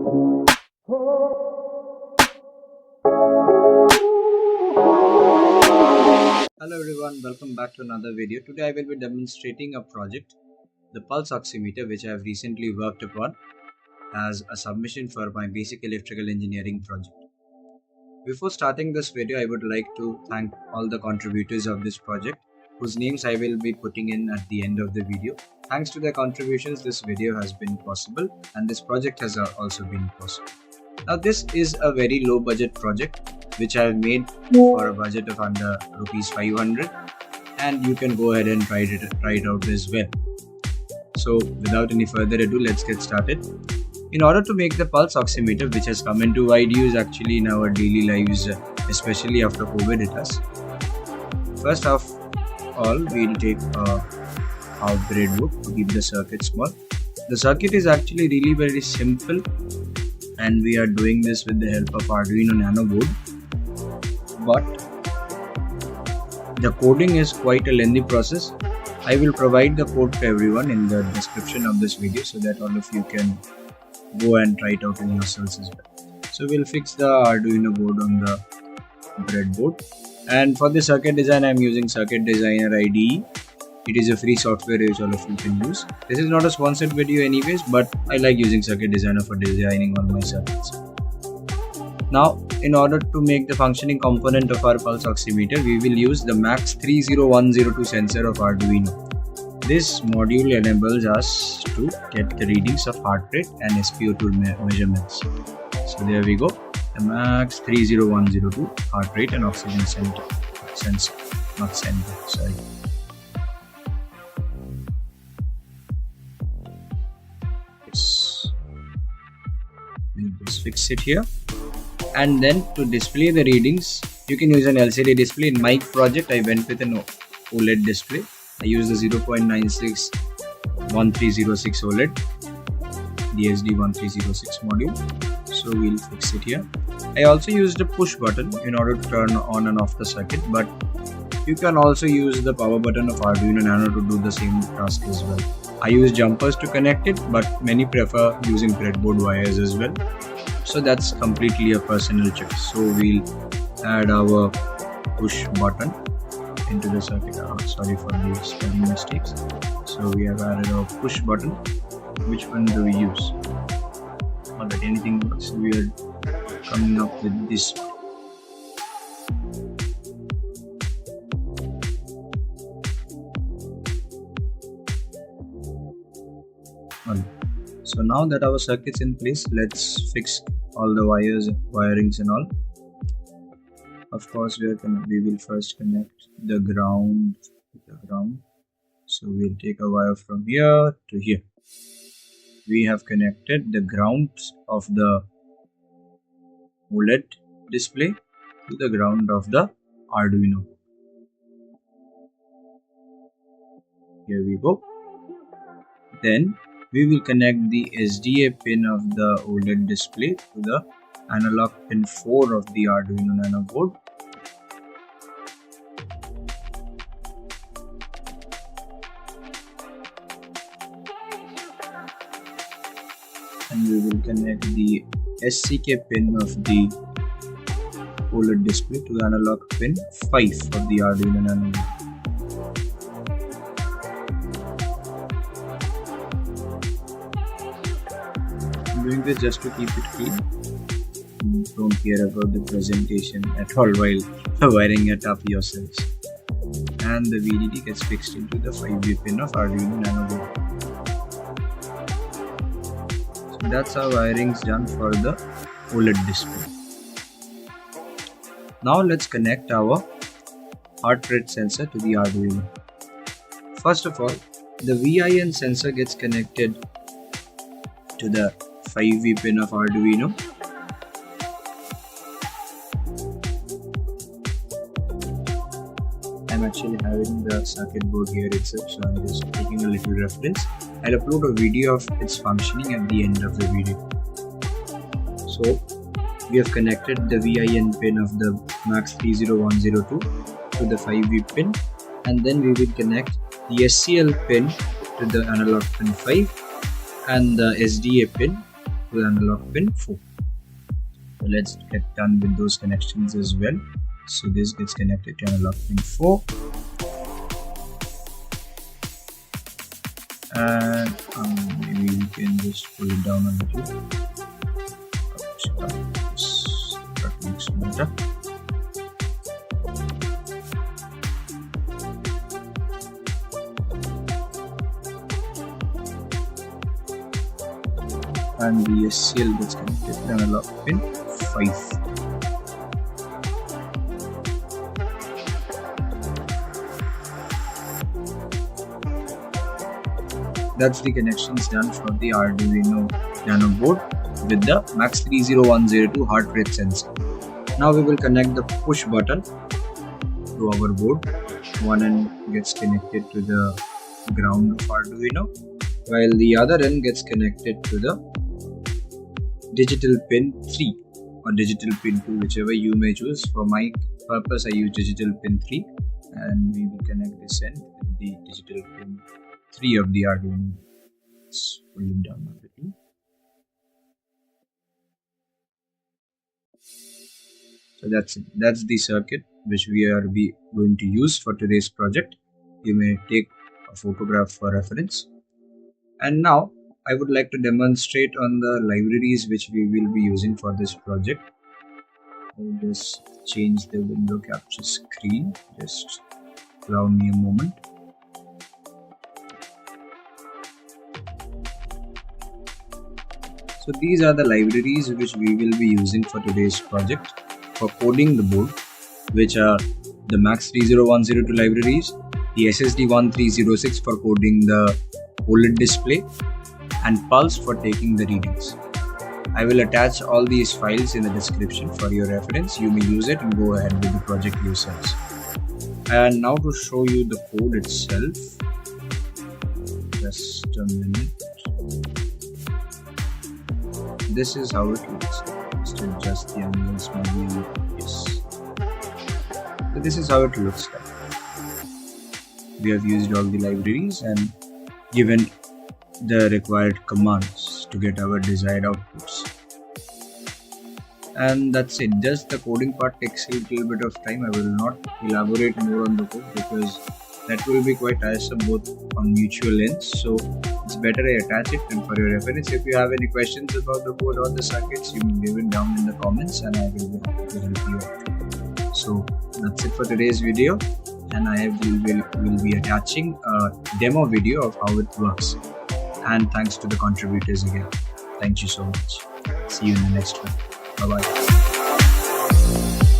Hello everyone, welcome back to another video. Today I will be demonstrating a project, the pulse oximeter, which I have recently worked upon as a submission for my basic electrical engineering project. Before starting this video, I would like to thank all the contributors of this project, whose names I will be putting in at the end of the video. Thanks to their contributions, this video has been possible and this project has also been possible. Now this is a very low budget project which I have made for a budget of under rupees 500, and you can go ahead and try it out as well. So without any further ado, let's get started. In order to make the pulse oximeter, which has come into wide use actually in our daily lives, especially after COVID hit us, first of all we'll take our breadboard to keep the circuit small. The circuit is actually really very simple, and we are doing this with the help of Arduino Nano board. But the coding is quite a lengthy process. I will provide the code to everyone in the description of this video so that all of you can go and try it out in yourselves as well. So we'll fix the Arduino board on the breadboard, and for the circuit design I am using Circuit Designer IDE. It is a free software which all of you can use. This is not a sponsored video anyways, but I like using Circuit Designer for designing all my circuits. Now, in order to make the functioning component of our pulse oximeter, we will use the MAX30102 sensor of Arduino. This module enables us to get the readings of heart rate and SpO2 measurements. So there we go, the MAX30102 heart rate and oxygen sensor, sorry. We'll just fix it here. And then to display the readings, you can use an LCD display. In my project I went with an OLED display. I used the 0.96 1306 OLED DSD1306 module. So we'll fix it here. I also used a push button in order to turn on and off the circuit, but you can also use the power button of Arduino Nano to do the same task as well. I use jumpers to connect it, but many prefer using breadboard wires as well. So that's completely a personal choice. So we'll add our push button into the circuit. Sorry for the spelling mistakes. So we have added our push button. Which one do we use? Alright, anything works. We are coming up with this. So now that our circuit's in place, let's fix all the wirings and all. Of course, we will first connect the ground to the ground. So we'll take a wire from here to here. We have connected the ground of the OLED display to the ground of the Arduino. Here we go. Then we will connect the SDA pin of the OLED display to the analog pin 4 of the Arduino Nano board. And we will connect the SCK pin of the OLED display to the analog pin 5 of the Arduino Nano board. Doing this just to keep it clean. Don't care about the presentation at all while wiring it up yourselves. And the VDD gets fixed into the 5V pin of Arduino Nano board. So that's how wiring is done for the OLED display. Now let's connect our heart rate sensor to the Arduino. First of all, the VIN sensor gets connected to the 5V pin of Arduino. I'm actually having the circuit board here itself, so I'm just taking a little reference. I'll upload a video of its functioning at the end of the video. So we have connected the VIN pin of the MAX30102 to the 5V pin, and then we will connect the SCL pin to the analog pin 5 and the SDA pin to analog pin 4. So let's get done with those connections as well. So this gets connected to analog pin 4, and maybe we can just pull it down a little. That looks better. And the SCL gets connected to analog pin 5. That's the connections done for the Arduino Nano board with the MAX30102 heart rate sensor. Now we will connect the push button to our board. One end gets connected to the ground of Arduino, while the other end gets connected to the digital pin 3 or digital pin 2, whichever you may choose. For my purpose, I use digital pin 3, and we will connect this end with the digital pin 3 of the Arduino. Let's pull it down a little. So that's it. That's the circuit which we are going to use for today's project. You may take a photograph for reference. And now I would like to demonstrate on the libraries which we will be using for this project. I'll just change the window capture screen. Just allow me a moment. So these are the libraries which we will be using for today's project for coding the board, which are the MAX30102 libraries, the SSD1306 for coding the OLED display, and Pulse for taking the readings. I will attach all these files in the description for your reference. You may use it and go ahead with the project yourselves. And now to show you the code itself, just a minute. This is how it looks. Just adjust the angles maybe. Yes. So this is how it looks like. We have used all the libraries and given the required commands to get our desired outputs. And that's it. Just the coding part takes a little bit of time. I will not elaborate more on the code because that will be quite tiresome both on mutual ends. So it's better I attach it, and for your reference, if you have any questions about the code or the circuits, you may leave it down in the comments and I will be happy to help you out. So that's it for today's video, and I will be attaching a demo video of how it works. And thanks to the contributors again. Thank you so much. See you in the next one. Bye bye.